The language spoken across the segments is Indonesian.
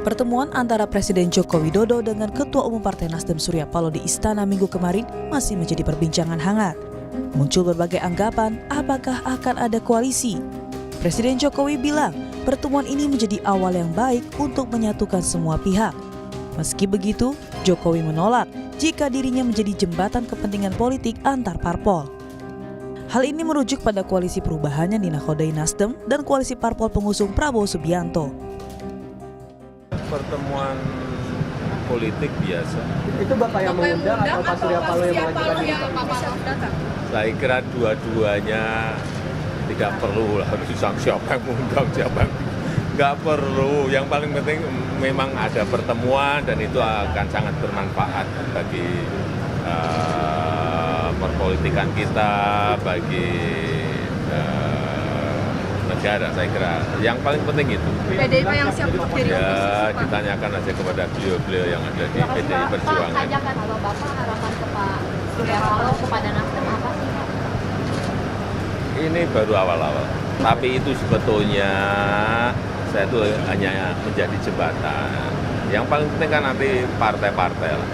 Pertemuan antara Presiden Joko Widodo dengan Ketua Umum Partai Nasdem Surya Paloh di Istana Minggu kemarin masih menjadi perbincangan hangat. Muncul berbagai anggapan apakah akan ada koalisi. Presiden Jokowi bilang pertemuan ini menjadi awal yang baik untuk menyatukan semua pihak. Meski begitu, Jokowi menolak jika dirinya menjadi jembatan kepentingan politik antar parpol. Hal ini merujuk pada koalisi perubahan yang dinakodai Nasdem dan koalisi parpol pengusung Prabowo Subianto. Pertemuan politik biasa. Itu Bapak yang mengundang atau Pak Surya Paloh yang mengajukan diri? Saya kira dua-duanya tidak perlu lah harus siapa yang mengundang siapa yang nggak perlu. Yang paling penting memang ada pertemuan dan itu akan sangat bermanfaat bagi perpolitikan kita, bagi negara, saya kira. Yang paling penting itu. PDIP yang siap untuk jadi ya, ditanyakan aja kepada beliau-beliau yang ada di PDI Perjuangan. Pak, ajakan kalau Bapak harapan ke Pak Surya Paloh kepada Nasdem apa sih Pak? Ini baru awal-awal. Tapi itu sebetulnya saya itu hanya menjadi jembatan. Yang paling penting kan nanti partai-partai lah.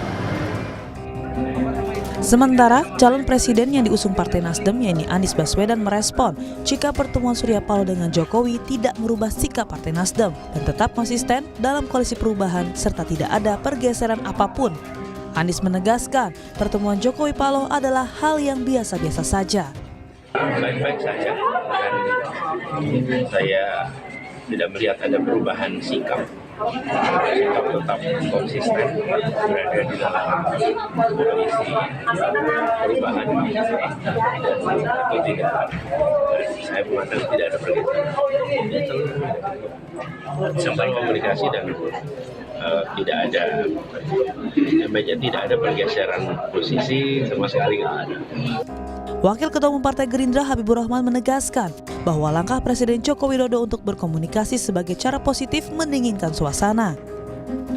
Sementara, calon presiden yang diusung Partai Nasdem, yaitu Anies Baswedan, merespon jika pertemuan Surya Paloh dengan Jokowi tidak merubah sikap Partai Nasdem dan tetap konsisten dalam koalisi perubahan serta tidak ada pergeseran apapun. Anies menegaskan pertemuan Jokowi Paloh adalah hal yang biasa-biasa saja. Baik-baik saja, dan saya tidak melihat ada perubahan sikap. Sikap tetap konsisten berada di dalam koalisi perubahan ini dan itu tidak, saya memandang tidak ada perbedaan. Sampai komunikasi dan tidak ada pergeseran posisi sama sekali nggak ada. Wakil Ketua Umum Partai Gerindra Habibur Rahman menegaskan bahwa langkah Presiden Joko Widodo untuk berkomunikasi sebagai cara positif mendinginkan suasana.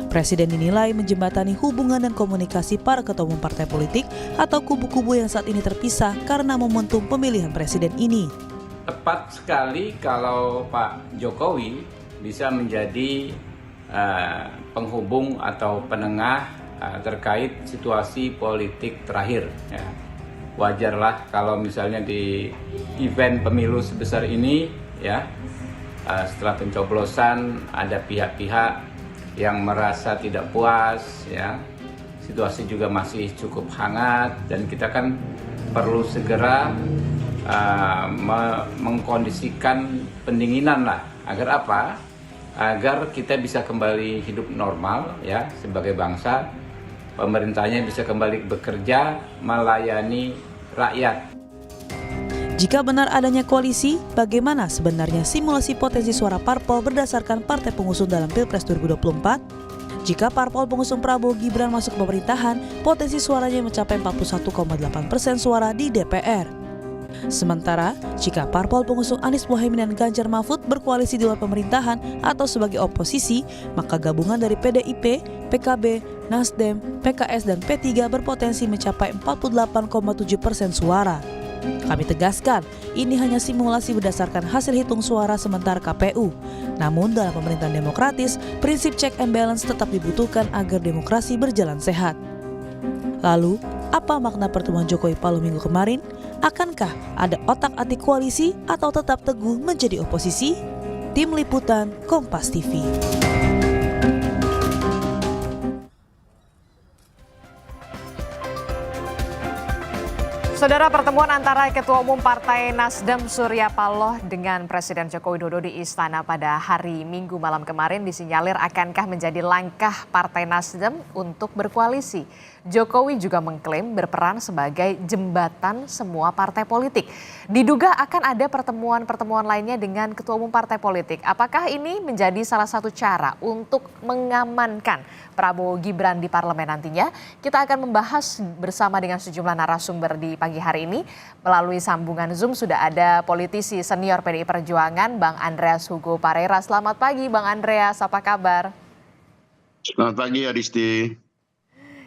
Presiden dinilai menjembatani hubungan dan komunikasi para ketua umum partai politik atau kubu-kubu yang saat ini terpisah karena momentum pemilihan presiden ini. Tepat sekali kalau Pak Jokowi bisa menjadi penghubung atau penengah terkait situasi politik terakhir. Ya. Wajarlah kalau misalnya di event pemilu sebesar ini, ya, setelah pencoblosan ada pihak-pihak yang merasa tidak puas, ya, situasi juga masih cukup hangat dan kita kan perlu segera mengkondisikan pendinginan lah, agar apa? Agar kita bisa kembali hidup normal, ya, sebagai bangsa. Pemerintahnya bisa kembali bekerja melayani rakyat. Jika benar adanya koalisi, bagaimana sebenarnya simulasi potensi suara parpol berdasarkan partai pengusung dalam Pilpres 2024? Jika parpol pengusung Prabowo Gibran masuk pemerintahan, potensi suaranya mencapai 41,8% suara di DPR. Sementara, jika parpol pengusung Anies Mohaimin dan Ganjar Mahfud berkoalisi di luar pemerintahan atau sebagai oposisi, maka gabungan dari PDIP, PKB, Nasdem, PKS, dan P3 berpotensi mencapai 48,7% suara. Kami tegaskan, ini hanya simulasi berdasarkan hasil hitung suara sementara KPU. Namun dalam pemerintahan demokratis, prinsip check and balance tetap dibutuhkan agar demokrasi berjalan sehat. Lalu, apa makna pertemuan Jokowi Paloh minggu kemarin? Akankah ada otak-atik koalisi atau tetap teguh menjadi oposisi? Tim Liputan Kompas TV. Saudara, pertemuan antara Ketua Umum Partai Nasdem Surya Paloh dengan Presiden Joko Widodo di Istana pada hari Minggu malam kemarin disinyalir akankah menjadi langkah Partai Nasdem untuk berkoalisi. Jokowi juga mengklaim berperan sebagai jembatan semua partai politik. Diduga akan ada pertemuan-pertemuan lainnya dengan Ketua Umum partai politik. Apakah ini menjadi salah satu cara untuk mengamankan Prabowo Gibran di parlemen nantinya? Kita akan membahas bersama dengan sejumlah narasumber di pagi hari ini. Melalui sambungan Zoom sudah ada politisi senior PDI Perjuangan, Bang Andreas Hugo Parera. Selamat pagi Bang Andreas, apa kabar? Selamat pagi Adisti.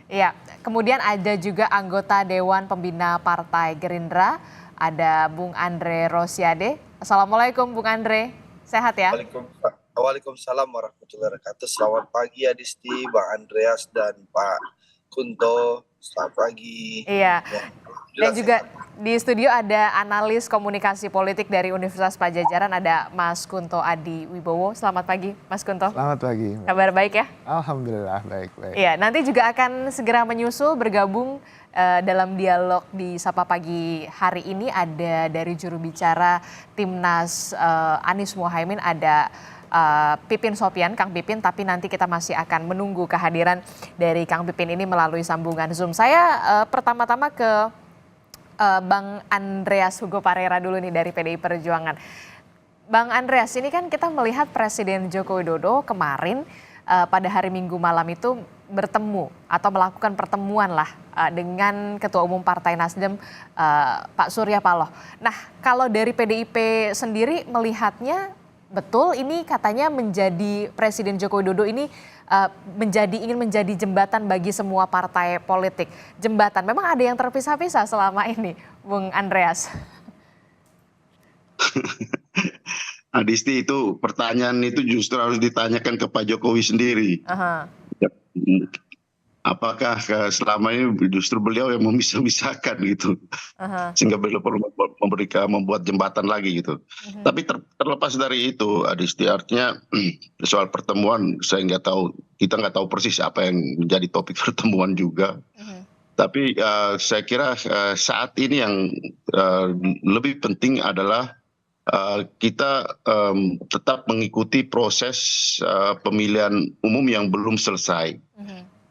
Ya, kemudian ada juga anggota Dewan Pembina Partai Gerindra, ada Bung Andre Rosiade. Assalamualaikum Bung Andre, sehat ya? Waalaikumsalam warahmatullahi wabarakatuh. Selamat pagi Adisti, Bang Andreas dan Pak Kunto. Selamat pagi. Iya. Ya, Dan alhamdulillah juga sehat. di studio ada analis komunikasi politik dari Universitas Padjadjaran, ada Mas Kunto Adi Wibowo. Selamat pagi, Mas Kunto. Selamat pagi. Kabar baik ya? Alhamdulillah baik-baik. Iya, nanti juga akan segera menyusul bergabung dalam dialog di Sapa Pagi hari ini ada dari juru bicara Timnas Anies Mohaimin, ada Pipin Sopyan, Kang Pipin, tapi nanti kita masih akan menunggu kehadiran dari Kang Pipin ini melalui sambungan Zoom. Saya pertama-tama ke Bang Andreas Hugo Parera dulu nih dari PDI Perjuangan. Bang Andreas, ini kan kita melihat Presiden Joko Widodo kemarin pada hari Minggu malam itu bertemu atau melakukan pertemuan lah dengan Ketua Umum Partai Nasdem Pak Surya Paloh. Nah, kalau dari PDIP sendiri melihatnya betul ini katanya menjadi Presiden Joko Widodo ini ingin menjadi jembatan bagi semua partai politik. Jembatan, memang ada yang terpisah-pisah selama ini, Bung Andreas. Adisti, itu pertanyaan itu justru harus ditanyakan ke Pak Jokowi sendiri. Ya, apakah selama ini justru beliau yang memisah-misahkan gitu, sehingga beliau perlu membuat jembatan lagi gitu. Tapi terlepas dari itu, Adisti, artinya soal pertemuan kita nggak tahu persis apa yang menjadi topik pertemuan juga. Tapi saya kira saat ini yang lebih penting adalah kita tetap mengikuti proses pemilihan umum yang belum selesai,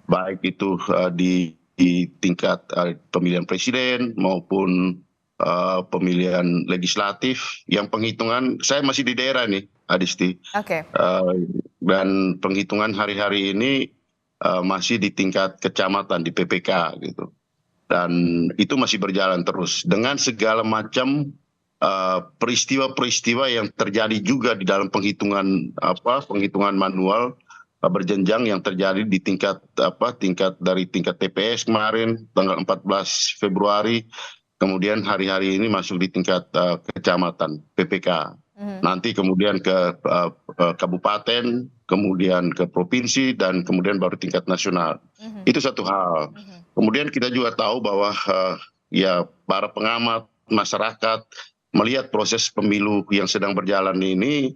baik itu di tingkat pemilihan presiden maupun pemilihan legislatif. Yang penghitungan, saya masih di daerah nih, Adisti, dan penghitungan hari-hari ini masih di tingkat kecamatan di PPK gitu, dan itu masih berjalan terus dengan segala macam peristiwa-peristiwa yang terjadi juga di dalam penghitungan manual berjenjang yang terjadi di tingkat dari tingkat TPS kemarin tanggal 14 Februari, kemudian hari-hari ini masuk di tingkat kecamatan PPK. Nanti kemudian ke kabupaten, kemudian ke provinsi, dan kemudian baru tingkat nasional. Itu satu hal. Kemudian kita juga tahu bahwa ya para pengamat masyarakat melihat proses pemilu yang sedang berjalan ini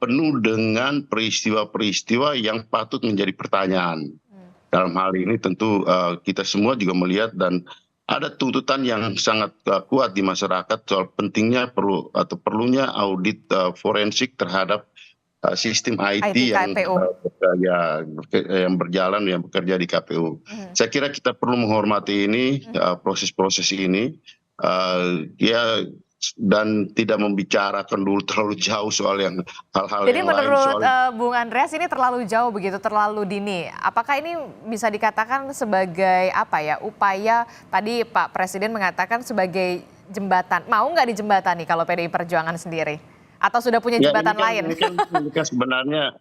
penuh dengan peristiwa-peristiwa yang patut menjadi pertanyaan. Dalam hal ini tentu kita semua juga melihat dan ada tuntutan yang sangat kuat di masyarakat soal pentingnya perlunya audit forensik terhadap sistem IT yang berjalan, yang bekerja di KPU. Saya kira kita perlu menghormati ini, proses-proses ini, dan tidak membicarakan dulu terlalu jauh soal hal-hal Jadi yang lain. menurut Bung Andreas ini terlalu jauh begitu, terlalu dini. Apakah ini bisa dikatakan sebagai upaya tadi Pak Presiden mengatakan sebagai jembatan? Mau nggak dijembatani kalau PDI Perjuangan sendiri? Atau sudah punya jembatan lain? Ini kan sebenarnya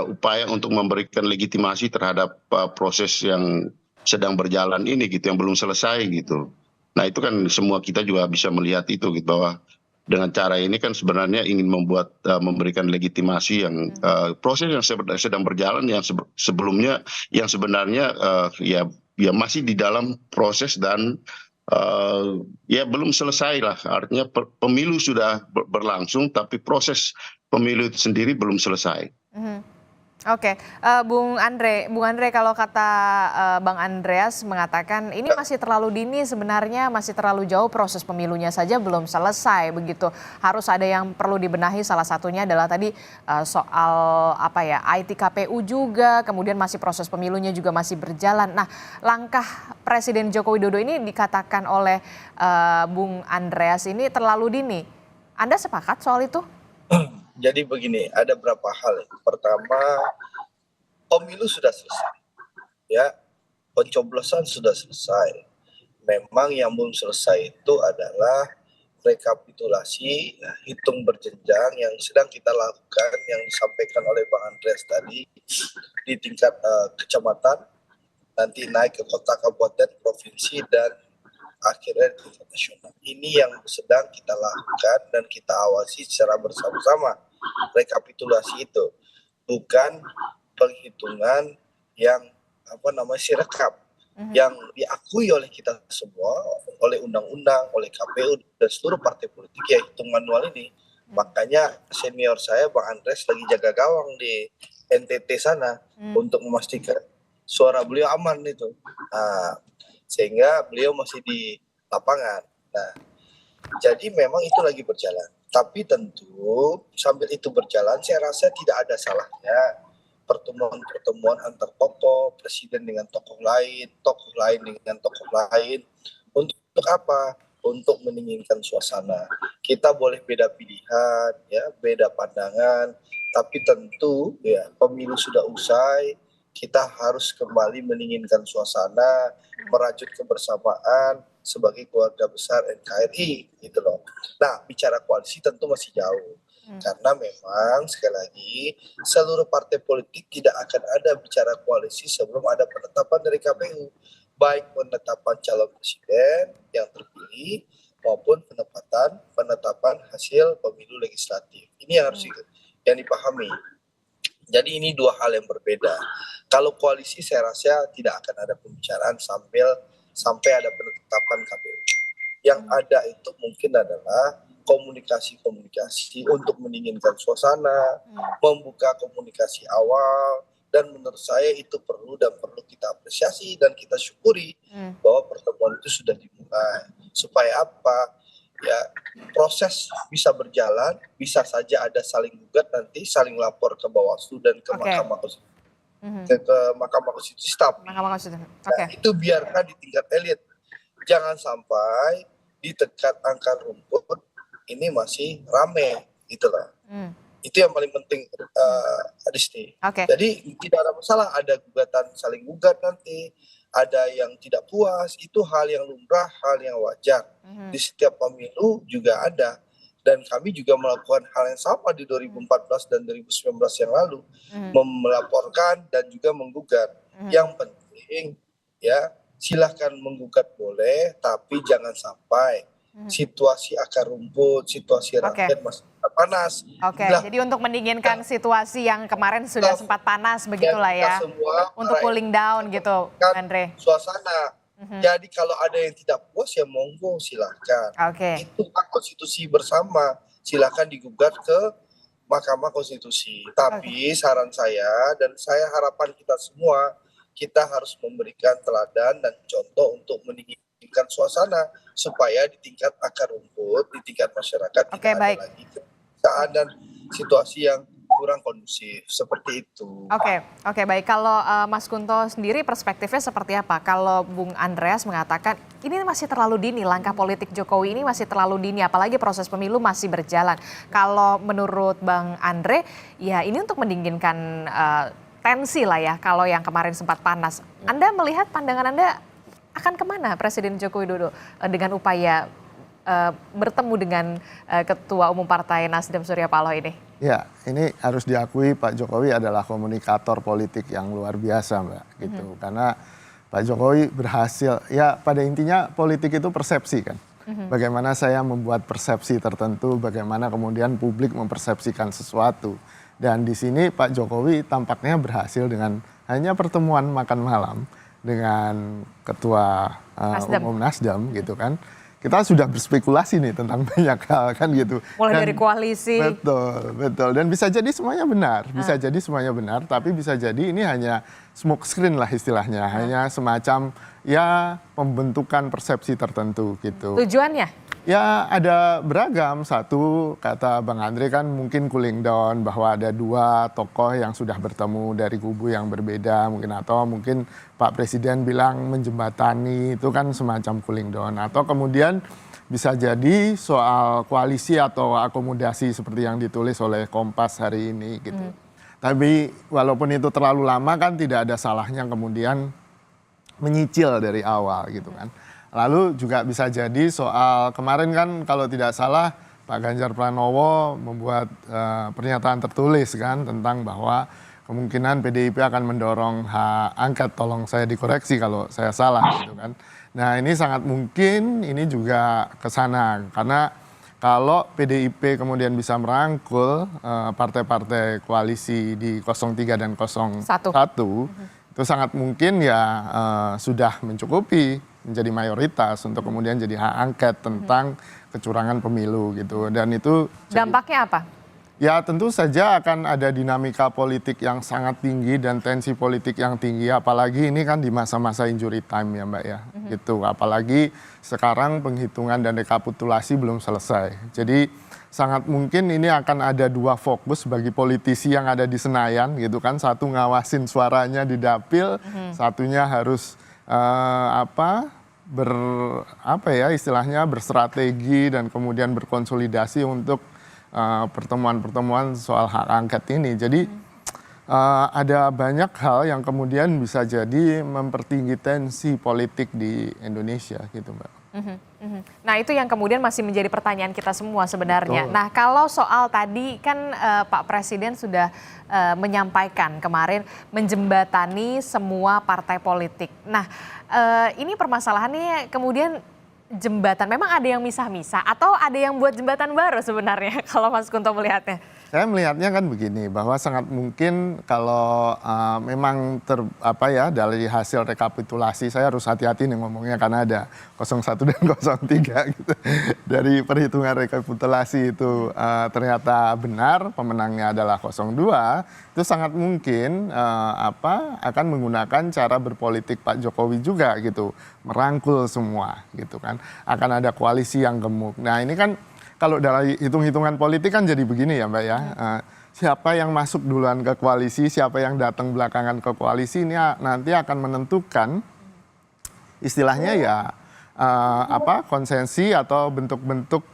upaya untuk memberikan legitimasi terhadap proses yang sedang berjalan ini gitu, yang belum selesai gitu. Nah itu kan semua kita juga bisa melihat itu gitu, bahwa dengan cara ini kan sebenarnya ingin memberikan legitimasi yang proses yang sedang berjalan yang sebelumnya yang sebenarnya ya masih di dalam proses dan ya belum selesai lah. Artinya pemilu sudah berlangsung tapi proses pemilu itu sendiri belum selesai. Oke, Bung Andre kalau kata Bang Andreas mengatakan ini masih terlalu dini sebenarnya, masih terlalu jauh, proses pemilunya saja belum selesai begitu. Harus ada yang perlu dibenahi, salah satunya adalah tadi soal IT KPU juga, kemudian masih proses pemilunya juga masih berjalan. Nah, langkah Presiden Joko Widodo ini dikatakan oleh Bung Andreas ini terlalu dini. Anda sepakat soal itu? Jadi begini, ada beberapa hal. Pertama, pemilu sudah selesai, ya, pencoblosan sudah selesai. Memang yang belum selesai itu adalah rekapitulasi, hitung berjenjang yang sedang kita lakukan, yang disampaikan oleh Bang Andreas tadi di tingkat kecamatan, nanti naik ke kota, kabupaten, provinsi, dan akhirnya di tingkat nasional. Ini yang sedang kita lakukan dan kita awasi secara bersama-sama. rekapitulasi itu, bukan penghitungan yang sirekap yang diakui oleh kita semua, oleh undang-undang, oleh KPU dan seluruh partai politik, ya hitung manual ini. Makanya senior saya Bang Andres lagi jaga gawang di NTT sana untuk memastikan suara beliau aman itu. Nah, sehingga beliau masih di lapangan. Nah, jadi memang itu lagi berjalan. Tapi tentu sambil itu berjalan, saya rasa tidak ada salahnya pertemuan-pertemuan antar tokoh, presiden dengan tokoh lain dengan tokoh lain. Untuk apa? Untuk mendinginkan suasana. Kita boleh beda pilihan, ya, beda pandangan, tapi tentu ya pemilu sudah usai, kita harus kembali mendinginkan suasana, merajut kebersamaan sebagai keluarga besar NKRI, gitu loh. Nah, bicara koalisi tentu masih jauh. Karena memang sekali lagi seluruh partai politik tidak akan ada bicara koalisi sebelum ada penetapan dari KPU, baik penetapan calon presiden yang terpilih maupun penetapan hasil pemilu legislatif. Ini yang harus yang dipahami. Jadi ini dua hal yang berbeda. Kalau koalisi saya rasa tidak akan ada pembicaraan sampai ada penetapan KPU. Yang ada itu mungkin adalah komunikasi untuk mendinginkan suasana, membuka komunikasi awal, dan menurut saya itu perlu kita apresiasi dan kita syukuri bahwa pertemuan itu sudah dimulai. Supaya apa? Ya, proses bisa berjalan, bisa saja ada saling gugat nanti, saling lapor ke Bawaslu dan ke Mahkamah Konstitusi. Ke Mahkamah Konstitusi. Nah, itu biarkan di tingkat elit. Jangan sampai di tingkat akar rumput ini masih rame, itulah. Itu yang paling penting, Adisti. Jadi tidak ada masalah, ada gugatan saling gugat nanti, ada yang tidak puas, itu hal yang lumrah, hal yang wajar. Di setiap pemilu juga ada. Dan kami juga melakukan hal yang sama di 2014 dan 2019 yang lalu, melaporkan dan juga menggugat. Yang penting, ya silahkan menggugat boleh, tapi jangan sampai situasi akar rumput, situasi rakyat masih panas. Jadi untuk mendinginkan situasi yang kemarin sudah sempat panas begitulah ya. Untuk cooling down gitu, Andre. Suasana. Jadi kalau ada yang tidak puas ya monggo silahkan. Itu hak konstitusi bersama. Silahkan digugat ke Mahkamah Konstitusi. Tapi saran saya dan saya harapan kita semua, kita harus memberikan teladan dan contoh untuk mendinginkan suasana supaya di tingkat akar rumput, di tingkat masyarakat tidak ada lagi keadaan dan situasi yang kurang kondusif seperti itu. Oke, baik. Kalau Mas Kunto sendiri perspektifnya seperti apa? Kalau Bung Andreas mengatakan ini masih terlalu dini, langkah politik Jokowi ini masih terlalu dini, apalagi proses pemilu masih berjalan. Kalau menurut Bang Andre, ya ini untuk mendinginkan tensi lah ya, kalau yang kemarin sempat panas. Anda melihat pandangan Anda akan kemana Presiden Joko Widodo dengan upaya bertemu dengan Ketua Umum Partai Nasdem Surya Paloh ini? Ya, ini harus diakui Pak Jokowi adalah komunikator politik yang luar biasa, Mbak. Gitu. Karena Pak Jokowi berhasil, ya pada intinya politik itu persepsi kan. Bagaimana saya membuat persepsi tertentu, bagaimana kemudian publik mempersepsikan sesuatu. Dan di sini Pak Jokowi tampaknya berhasil dengan hanya pertemuan makan malam dengan Ketua Umum Nasdem gitu kan. Kita sudah berspekulasi nih tentang banyak hal kan gitu. Mulai dari koalisi. Betul. Dan bisa jadi semuanya benar. Bisa jadi semuanya benar, tapi bisa jadi ini hanya smoke screen lah istilahnya. Hanya semacam ya pembentukan persepsi tertentu gitu. Tujuannya? Ya ada beragam. Satu kata Bang Andre kan mungkin cooling down bahwa ada dua tokoh yang sudah bertemu dari kubu yang berbeda mungkin, atau mungkin Pak Presiden bilang menjembatani, itu kan semacam cooling down. Atau kemudian bisa jadi soal koalisi atau akomodasi seperti yang ditulis oleh Kompas hari ini gitu. Tapi walaupun itu terlalu lama kan tidak ada salahnya kemudian menyicil dari awal gitu kan. Lalu juga bisa jadi soal kemarin kan kalau tidak salah Pak Ganjar Pranowo membuat pernyataan tertulis kan tentang bahwa kemungkinan PDIP akan mendorong hak angket, tolong saya dikoreksi kalau saya salah gitu kan. Nah ini sangat mungkin ini juga ke sana karena kalau PDIP kemudian bisa merangkul partai-partai koalisi di 03 dan 01, itu sangat mungkin ya sudah mencukupi menjadi mayoritas untuk kemudian jadi hak angket tentang kecurangan pemilu gitu. Dan itu dampaknya apa? Ya tentu saja akan ada dinamika politik yang sangat tinggi dan tensi politik yang tinggi, apalagi ini kan di masa-masa injury time ya Mbak ya, gitu. Apalagi sekarang penghitungan dan rekapitulasi belum selesai. Jadi sangat mungkin ini akan ada dua fokus bagi politisi yang ada di Senayan gitu kan. Satu ngawasin suaranya di dapil, satunya harus istilahnya berstrategi dan kemudian berkonsolidasi untuk pertemuan-pertemuan soal hak angket ini. Jadi ada banyak hal yang kemudian bisa jadi mempertinggi tensi politik di Indonesia gitu Mbak. Nah itu yang kemudian masih menjadi pertanyaan kita semua sebenarnya. Betul. Nah kalau soal tadi kan Pak Presiden sudah menyampaikan kemarin menjembatani semua partai politik. Nah ini permasalahannya kemudian jembatan, memang ada yang misah-misah atau ada yang buat jembatan baru sebenarnya kalau Mas Kunto melihatnya? Saya melihatnya kan begini, bahwa sangat mungkin kalau memang dari hasil rekapitulasi, saya harus hati-hati nih ngomongnya karena ada 01 dan 03 gitu. Dari perhitungan rekapitulasi itu ternyata benar pemenangnya adalah 02, itu sangat mungkin akan menggunakan cara berpolitik Pak Jokowi juga gitu, merangkul semua gitu kan. Akan ada koalisi yang gemuk. Nah ini kan kalau dari hitung-hitungan politik kan jadi begini ya Mbak ya, siapa yang masuk duluan ke koalisi, siapa yang datang belakangan ke koalisi ini nanti akan menentukan istilahnya ya konsensi atau bentuk-bentuk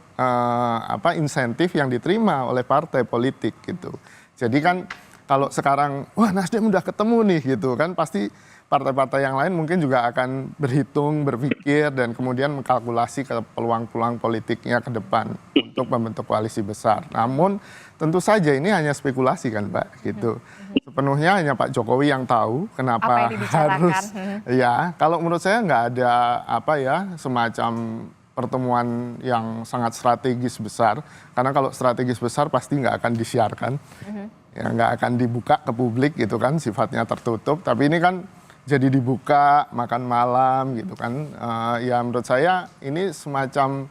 insentif yang diterima oleh partai politik gitu. Jadi kan kalau sekarang wah Nasdem udah ketemu nih gitu kan, pasti partai-partai yang lain mungkin juga akan berhitung, berpikir, dan kemudian mengkalkulasi ke peluang-peluang politiknya ke depan untuk membentuk koalisi besar. Namun tentu saja ini hanya spekulasi kan Mbak, gitu. Sepenuhnya hanya Pak Jokowi yang tahu kenapa harus. Ya, kalau menurut saya nggak ada semacam pertemuan yang sangat strategis besar. Karena kalau strategis besar pasti nggak akan disiarkan, ya nggak akan dibuka ke publik gitu kan, sifatnya tertutup. Tapi ini kan jadi dibuka makan malam gitu kan, ya menurut saya ini semacam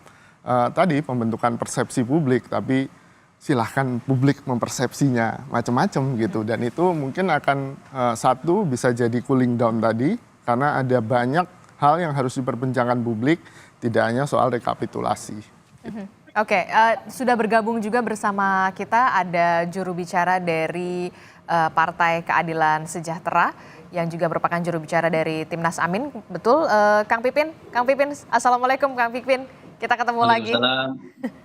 tadi pembentukan persepsi publik, tapi silahkan publik mempersepsinya macam-macam gitu, dan itu mungkin akan satu bisa jadi cooling down tadi karena ada banyak hal yang harus diperbincangkan publik, tidak hanya soal rekapitulasi. Oke, sudah bergabung juga bersama kita ada juru bicara dari Partai Keadilan Sejahtera yang juga merupakan juru bicara dari Timnas Amin, betul Kang Pipin? Kang Pipin, assalamualaikum Kang Pipin, kita ketemu lagi. Waalaikumsalam,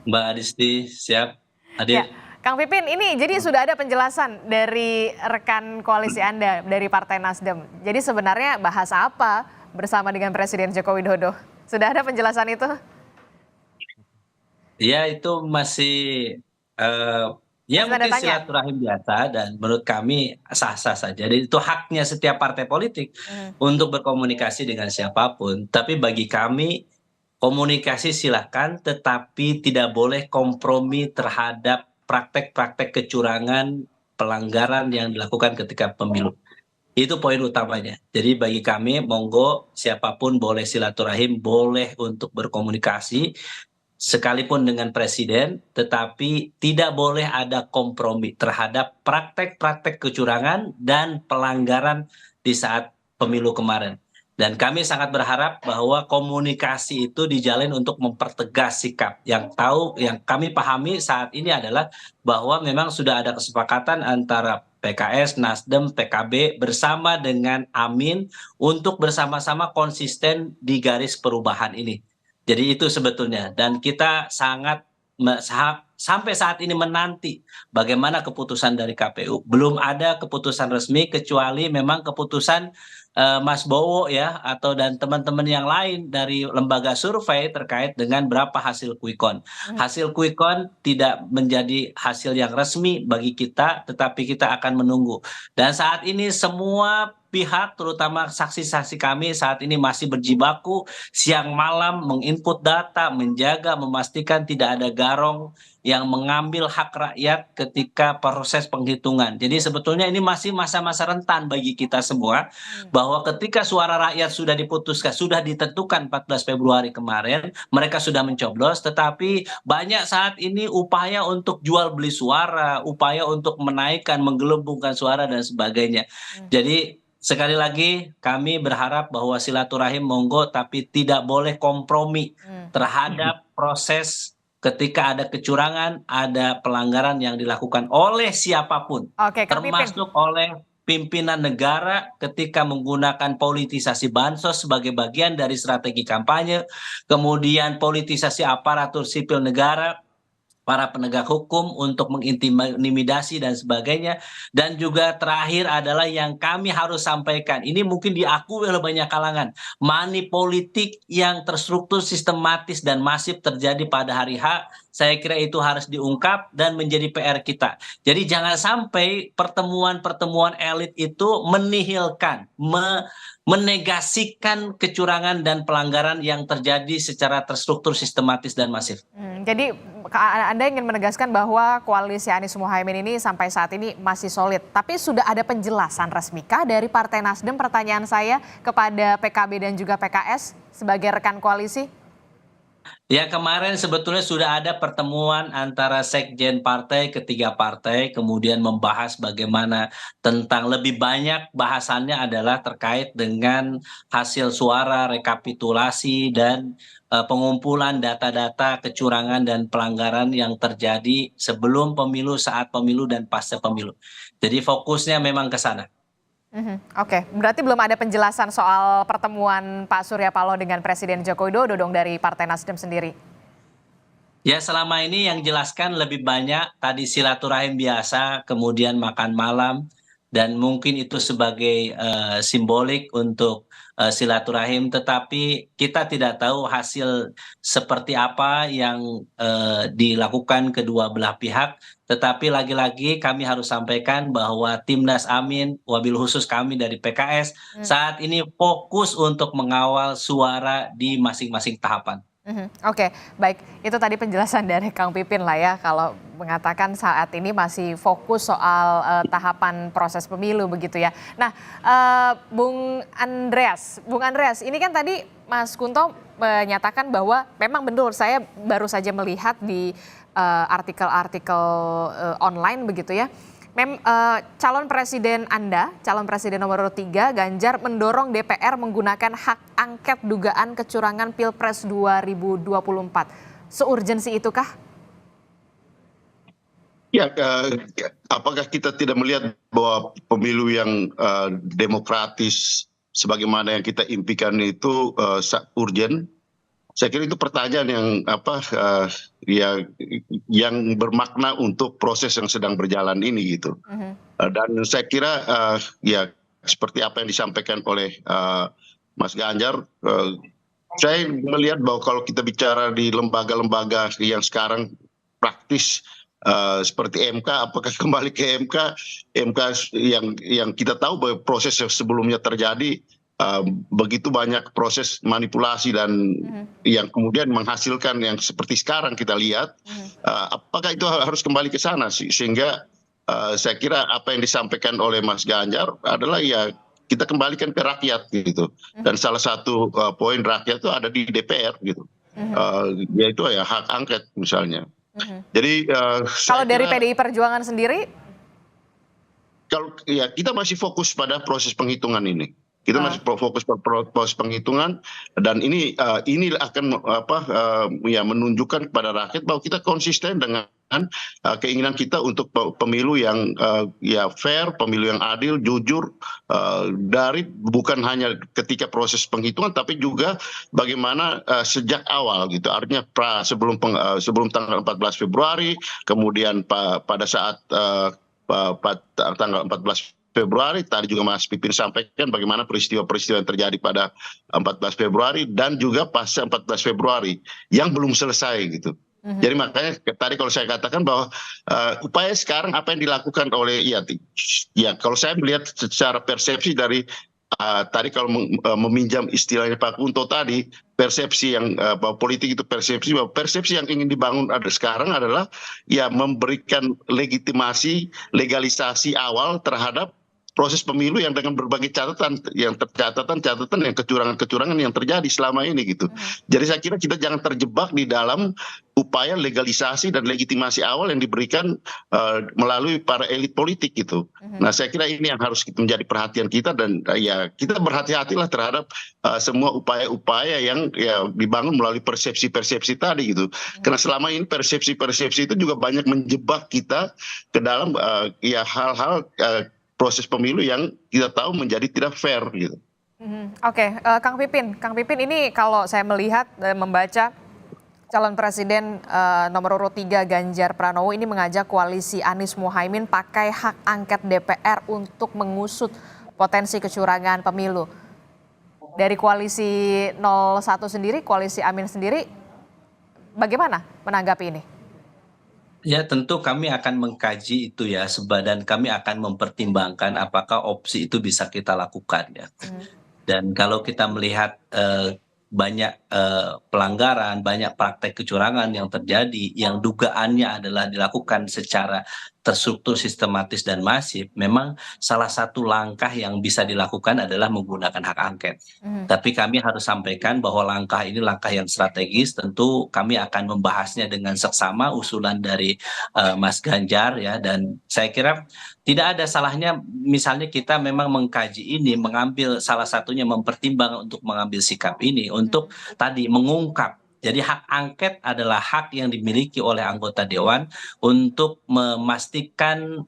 Mbak Adisti, siap hadir. Ya, Kang Pipin, ini jadi sudah ada penjelasan dari rekan koalisi Anda dari Partai Nasdem. Jadi sebenarnya bahas apa bersama dengan Presiden Joko Widodo? Sudah ada penjelasan itu? Ya itu masih mungkin silaturahim biasa dan menurut kami sah-sah saja. Jadi itu haknya setiap partai politik untuk berkomunikasi dengan siapapun. Tapi bagi kami komunikasi silakan, tetapi tidak boleh kompromi terhadap praktek-praktek kecurangan, pelanggaran yang dilakukan ketika pemilu. Itu poin utamanya. Jadi bagi kami monggo siapapun boleh silaturahim, boleh untuk berkomunikasi sekalipun dengan presiden, tetapi tidak boleh ada kompromi terhadap praktek-praktek kecurangan dan pelanggaran di saat pemilu kemarin. Dan kami sangat berharap bahwa komunikasi itu dijalin untuk mempertegas sikap. Yang kami pahami saat ini adalah bahwa memang sudah ada kesepakatan antara PKS, Nasdem, PKB bersama dengan Amin untuk bersama-sama konsisten di garis perubahan ini. Jadi itu sebetulnya, dan kita sangat sampai saat ini menanti bagaimana keputusan dari KPU. Belum ada keputusan resmi kecuali memang keputusan Mas Bowo ya atau dan teman-teman yang lain dari lembaga survei terkait dengan berapa hasil quick count. Hasil quick count tidak menjadi hasil yang resmi bagi kita, tetapi kita akan menunggu. Dan saat ini semua pihak terutama saksi-saksi kami saat ini masih berjibaku siang malam menginput data, menjaga, memastikan tidak ada garong yang mengambil hak rakyat ketika proses penghitungan. Jadi sebetulnya ini masih masa-masa rentan bagi kita semua bahwa ketika suara rakyat sudah diputuskan, sudah ditentukan 14 Februari kemarin, mereka sudah mencoblos, tetapi banyak saat ini upaya untuk jual beli suara, upaya untuk menaikkan, menggelembungkan suara dan sebagainya. Jadi sekali lagi kami berharap bahwa silaturahim monggo tapi tidak boleh kompromi terhadap proses ketika ada kecurangan, ada pelanggaran yang dilakukan oleh siapapun, termasuk oleh pimpinan negara ketika menggunakan politisasi bansos sebagai bagian dari strategi kampanye, kemudian politisasi aparatur sipil negara, para penegak hukum untuk mengintimidasi dan sebagainya. Dan juga terakhir adalah yang kami harus sampaikan, ini mungkin diakui oleh banyak kalangan, money politik yang terstruktur, sistematis dan masif terjadi pada hari H, saya kira itu harus diungkap dan menjadi PR kita. Jadi jangan sampai pertemuan-pertemuan elit itu menihilkan, menegasikan kecurangan dan pelanggaran yang terjadi secara terstruktur, sistematis dan masif. Jadi Anda ingin menegaskan bahwa koalisi Anies Muhaimin ini sampai saat ini masih solid. Tapi sudah ada penjelasan resmikah dari Partai Nasdem, pertanyaan saya kepada PKB dan juga PKS sebagai rekan koalisi? Ya, kemarin sebetulnya sudah ada pertemuan antara sekjen partai, ketiga partai, kemudian membahas bagaimana tentang lebih banyak bahasannya adalah terkait dengan hasil suara, rekapitulasi, dan pengumpulan data-data kecurangan dan pelanggaran yang terjadi sebelum pemilu, saat pemilu, dan pasca pemilu. Jadi fokusnya memang ke sana. Oke, berarti belum ada penjelasan soal pertemuan Pak Surya Paloh dengan Presiden Joko Widodo dong dari Partai Nasdem sendiri? Ya, selama ini yang jelaskan lebih banyak tadi silaturahim biasa, kemudian makan malam, dan mungkin itu sebagai simbolik untuk silaturahim, tetapi kita tidak tahu hasil seperti apa yang dilakukan kedua belah pihak. Tetapi lagi-lagi kami harus sampaikan bahwa Timnas Amin, wabil khusus kami dari PKS, saat ini fokus untuk mengawal suara di masing-masing tahapan. Oke, baik. Itu tadi penjelasan dari Kang Pipin lah ya, kalau mengatakan saat ini masih fokus soal tahapan proses pemilu begitu ya. Nah, Bung Andreas, ini kan tadi Mas Kunto menyatakan bahwa memang benar, saya baru saja melihat di artikel-artikel online begitu ya. Calon presiden Anda, calon presiden nomor 3, Ganjar, mendorong DPR menggunakan hak angket dugaan kecurangan Pilpres 2024. Seurgensi itukah? Ya, apakah kita tidak melihat bahwa pemilu yang demokratis sebagaimana yang kita impikan itu urgen? Saya kira itu pertanyaan yang bermakna untuk proses yang sedang berjalan ini gitu. Dan saya kira ya seperti apa yang disampaikan oleh Mas Ganjar, saya melihat bahwa kalau kita bicara di lembaga-lembaga yang sekarang praktis seperti MK, apakah kembali ke MK yang kita tahu bahwa proses yang sebelumnya terjadi begitu banyak proses manipulasi dan yang kemudian menghasilkan yang seperti sekarang kita lihat, apakah itu harus kembali ke sana sehingga saya kira apa yang disampaikan oleh Mas Ganjar adalah ya kita kembalikan ke rakyat gitu, dan salah satu poin rakyat itu ada di DPR gitu, yaitu ya hak angket misalnya. Jadi kalau dari PDI Perjuangan sendiri, kalau ya kita masih fokus pada proses penghitungan ini. Kita masih fokus pada proses penghitungan, dan ini akan menunjukkan kepada rakyat bahwa kita konsisten dengan keinginan kita untuk pemilu yang ya fair, pemilu yang adil, jujur, dari bukan hanya ketika proses penghitungan, tapi juga bagaimana sejak awal gitu. Artinya sebelum tanggal 14 Februari, kemudian pada saat tanggal 14 Februari, tadi juga Mas Pipin sampaikan bagaimana peristiwa-peristiwa yang terjadi pada 14 Februari dan juga pasca 14 Februari yang belum selesai gitu. Jadi makanya tadi kalau saya katakan bahwa upaya sekarang apa yang dilakukan oleh ya kalau saya melihat secara persepsi dari tadi kalau meminjam istilahnya Pak Kunto tadi, persepsi yang politik itu persepsi yang ingin dibangun sekarang adalah ya memberikan legitimasi, legalisasi awal terhadap proses pemilu yang dengan berbagai catatan yang kecurangan-kecurangan yang terjadi selama ini gitu. Jadi saya kira kita jangan terjebak di dalam upaya legalisasi dan legitimasi awal yang diberikan melalui para elit politik gitu. Nah saya kira ini yang harus menjadi perhatian kita, dan ya kita berhati-hatilah terhadap semua upaya-upaya yang ya dibangun melalui persepsi-persepsi tadi gitu. Karena selama ini persepsi-persepsi itu juga banyak menjebak kita ke dalam ya hal-hal proses pemilu yang kita tahu menjadi tidak fair gitu. Oke, Kang Pipin ini kalau saya melihat membaca calon presiden nomor urut 3 Ganjar Pranowo ini mengajak koalisi Anies Muhaimin pakai hak angket DPR untuk mengusut potensi kecurangan pemilu. Dari koalisi 01 sendiri, koalisi Amin sendiri, bagaimana menanggapi ini? Ya tentu kami akan mengkaji itu ya, dan kami akan mempertimbangkan apakah opsi itu bisa kita lakukan ya. Dan kalau kita melihat banyak pelanggaran, banyak praktek kecurangan yang terjadi, yang dugaannya adalah dilakukan secara terstruktur, sistematis dan masif, memang salah satu langkah yang bisa dilakukan adalah menggunakan hak angket. Tapi kami harus sampaikan bahwa langkah ini langkah yang strategis. Tentu kami akan membahasnya dengan seksama usulan dari Mas Ganjar ya, dan saya kira tidak ada salahnya misalnya kita memang mengkaji ini, mengambil salah satunya mempertimbangkan untuk mengambil sikap ini untuk tadi mengungkap. Jadi hak angket adalah hak yang dimiliki oleh anggota dewan untuk memastikan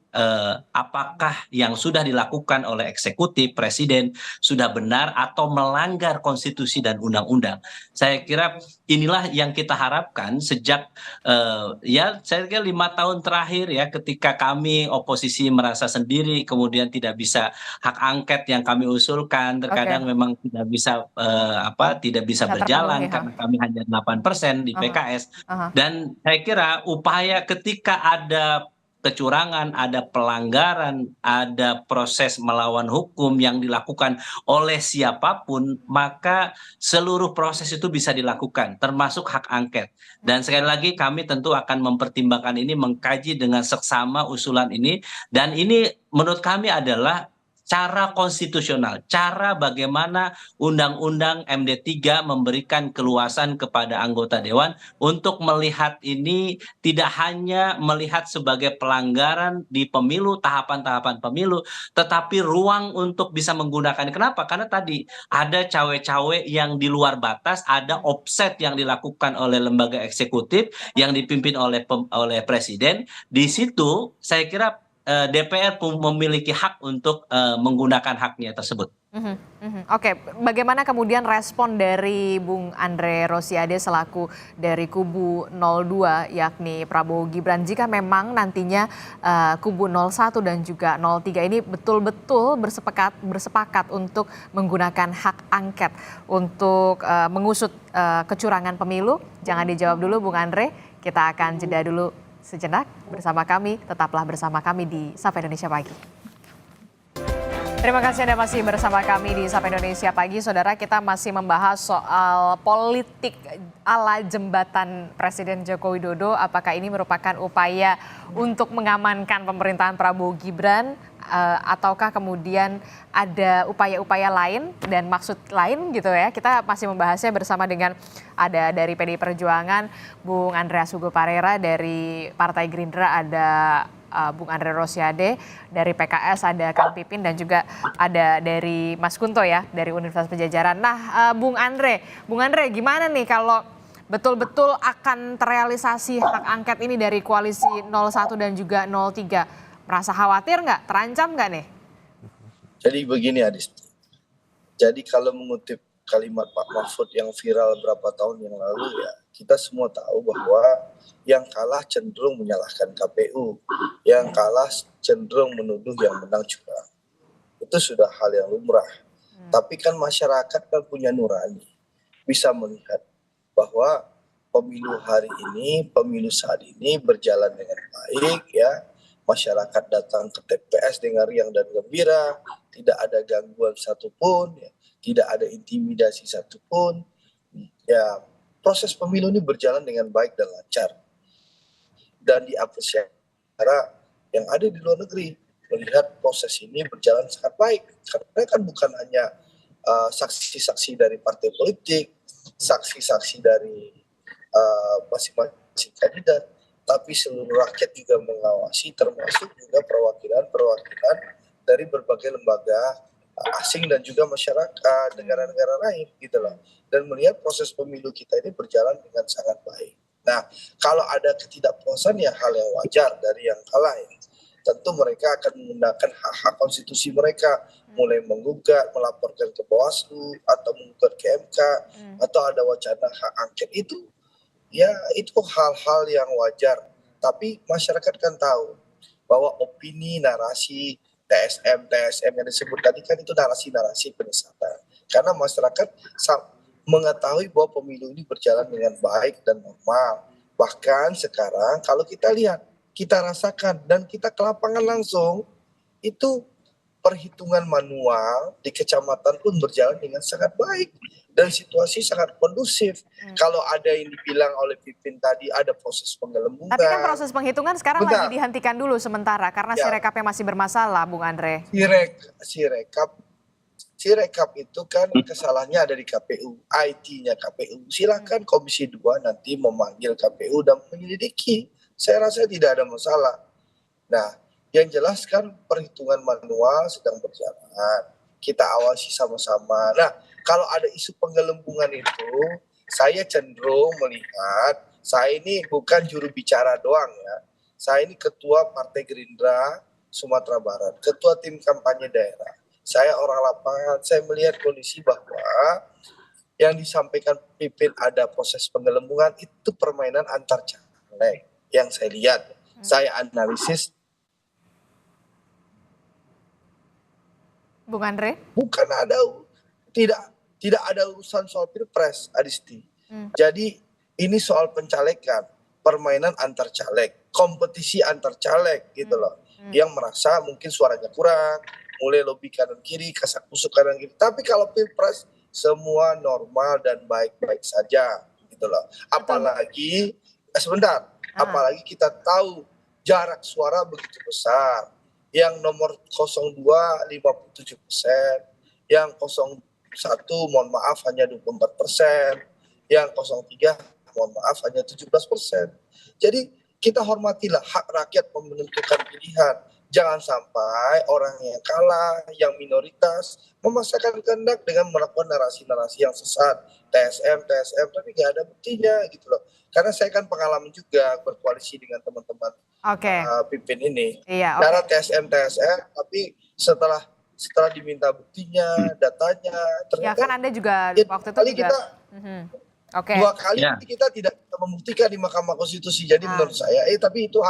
apakah yang sudah dilakukan oleh eksekutif, presiden sudah benar atau melanggar konstitusi dan undang-undang. Saya kira inilah yang kita harapkan sejak ya saya kira 5 tahun terakhir ya, ketika kami oposisi merasa sendiri, kemudian tidak bisa hak angket yang kami usulkan terkadang memang tidak bisa berjalan karena kami hanya 8% di PKS. Dan saya kira upaya ketika ada kecurangan, ada pelanggaran, ada proses melawan hukum yang dilakukan oleh siapapun, maka seluruh proses itu bisa dilakukan, termasuk hak angket. Dan sekali lagi kami tentu akan mempertimbangkan ini, mengkaji dengan seksama usulan ini, dan ini menurut kami adalah cara konstitusional, cara bagaimana Undang-Undang MD3 memberikan keluasan kepada anggota dewan untuk melihat ini tidak hanya melihat sebagai pelanggaran di pemilu, tahapan-tahapan pemilu, tetapi ruang untuk bisa menggunakan. Kenapa? Karena tadi ada cawe-cawe yang di luar batas, ada offset yang dilakukan oleh lembaga eksekutif yang dipimpin oleh presiden. Di situ saya kira DPR memiliki hak untuk menggunakan haknya tersebut. Oke, bagaimana kemudian respon dari Bung Andre Rosiade selaku dari kubu 02 yakni Prabowo Gibran jika memang nantinya kubu 01 dan juga 03 ini betul-betul bersepakat untuk menggunakan hak angket untuk mengusut kecurangan pemilu? Jangan dijawab dulu Bung Andre, kita akan jeda dulu sejenak bersama kami, tetaplah bersama kami di Sapa Indonesia Pagi. Terima kasih Anda masih bersama kami di Sapa Indonesia Pagi. Saudara, kita masih membahas soal politik ala jembatan Presiden Joko Widodo. Apakah ini merupakan upaya untuk mengamankan pemerintahan Prabowo Gibran ataukah kemudian ada upaya-upaya lain dan maksud lain gitu ya. Kita masih membahasnya bersama dengan ada dari PDI Perjuangan Bung Andreas Hugo Parera, dari Partai Gerindra ada Bung Andre Rosiade, dari PKS ada Kang Pipin, dan juga ada dari Mas Kunto ya dari Universitas Padjadjaran. Nah, Bung Andre gimana nih kalau betul-betul akan terrealisasi hak angket ini dari koalisi 01 dan juga 03. Merasa khawatir nggak? Terancam nggak nih? Jadi begini Adisti. Jadi kalau mengutip kalimat Pak Mahfud yang viral berapa tahun yang lalu ya, kita semua tahu bahwa yang kalah cenderung menyalahkan KPU, yang kalah cenderung menuduh yang menang curang. Itu sudah hal yang lumrah. Tapi kan masyarakat kan punya nurani, bisa melihat bahwa pemilu hari ini, pemilu saat ini berjalan dengan baik ya. Masyarakat datang ke TPS dengan riang dan gembira, tidak ada gangguan satupun, ya, tidak ada intimidasi satupun. Ya, proses pemilu ini berjalan dengan baik dan lancar. Dan diapresiasi yang ada di luar negeri melihat proses ini berjalan sangat baik. Karena kan bukan hanya saksi-saksi dari partai politik, saksi-saksi dari masing-masing kandidat, tapi seluruh rakyat juga mengawasi, termasuk juga perwakilan-perwakilan dari berbagai lembaga asing dan juga masyarakat negara-negara lain gitu loh. Dan melihat proses pemilu kita ini berjalan dengan sangat baik. Nah, kalau ada ketidakpuasan ya hal yang wajar dari yang kalah ya. Tentu mereka akan menggunakan hak-hak konstitusi mereka, mulai menggugat, melaporkan ke Bawaslu atau menggugat ke MK, atau ada wacana hak angket itu. Ya itu hal-hal yang wajar, tapi masyarakat kan tahu bahwa opini, narasi, TSM yang disebut tadi kan itu narasi-narasi penyesatan. Karena masyarakat mengetahui bahwa pemilu ini berjalan dengan baik dan normal. Bahkan sekarang kalau kita lihat, kita rasakan dan kita ke lapangan langsung, itu perhitungan manual di kecamatan pun berjalan dengan sangat baik. Dan situasi sangat kondusif. Kalau ada yang dibilang oleh Pipin tadi ada proses penggelembungan. Tapi kan proses penghitungan sekarang lagi dihentikan dulu sementara karena Sirekapnya masih bermasalah, Bung Andre. Sirekap itu kan kesalahannya ada di KPU, IT-nya KPU. Silakan Komisi 2 nanti memanggil KPU dan menyelidiki. Saya rasa tidak ada masalah. Nah, yang jelas kan perhitungan manual sedang berjalan. Kita awasi sama-sama. Nah, kalau ada isu penggelembungan itu, saya cenderung melihat, saya ini bukan juru bicara doang ya. Saya ini ketua Partai Gerindra Sumatera Barat, ketua tim kampanye daerah. Saya orang lapangan, saya melihat kondisi bahwa yang disampaikan Pipin ada proses penggelembungan itu permainan antar caleg. Yang saya lihat, saya analisis. Bung Andre? Bukan ada, tidak ada urusan soal pilpres, Adisti. Jadi ini soal pencalekan, permainan antar caleg, kompetisi antar caleg gitu loh. Yang merasa mungkin suaranya kurang, mulai lobby kanan kiri, kasak kusuk kanan kiri. Tapi kalau pilpres semua normal dan baik-baik saja gitu loh. Apalagi apalagi kita tahu jarak suara begitu besar. Yang nomor 02 57%, yang 01 mohon maaf hanya 24%, yang 03 mohon maaf hanya 17%. Jadi kita hormatilah hak rakyat menentukan pilihan. Jangan sampai orang yang kalah, yang minoritas memaksakan kehendak dengan melakukan narasi-narasi yang sesat, TSM, tapi nggak ada buktinya gitu loh. Karena saya kan pengalaman juga berkoalisi dengan teman-teman Pipin ini. Cara TSM, tapi setelah diminta buktinya, datanya, ternyata. Ya kan Anda juga waktu itu juga. Dua kali kita tidak membuktikan di Mahkamah Konstitusi. Jadi menurut saya, tapi itu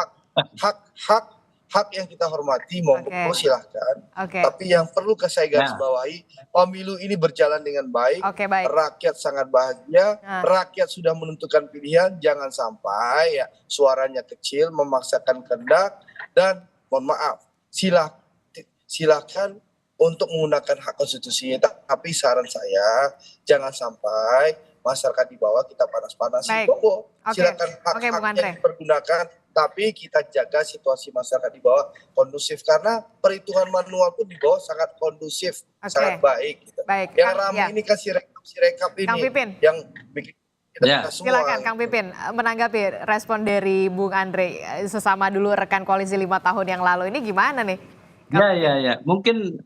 hak yang kita hormati, monggo silahkan. Tapi yang perlu saya garis bawahi, pemilu ini berjalan dengan baik, rakyat sangat bahagia, rakyat sudah menentukan pilihan, jangan sampai ya suaranya kecil, memaksakan kehendak, dan mohon maaf, silahkan untuk menggunakan hak konstitusi. Tapi saran saya, jangan sampai masyarakat di bawah kita panas-panasin. Silakan hak-haknya dipergunakan, tapi kita jaga situasi masyarakat di bawah kondusif, karena perhitungan manual pun di bawah sangat kondusif, sangat baik. Gitu. Yang ramai ini kan Sirekap ini, Kang Pipin, yang bikin kita semua. Silakan Kang Pipin menanggapi respon dari Bung Andre, sesama dulu rekan koalisi 5 tahun yang lalu ini gimana nih? Ya. Mungkin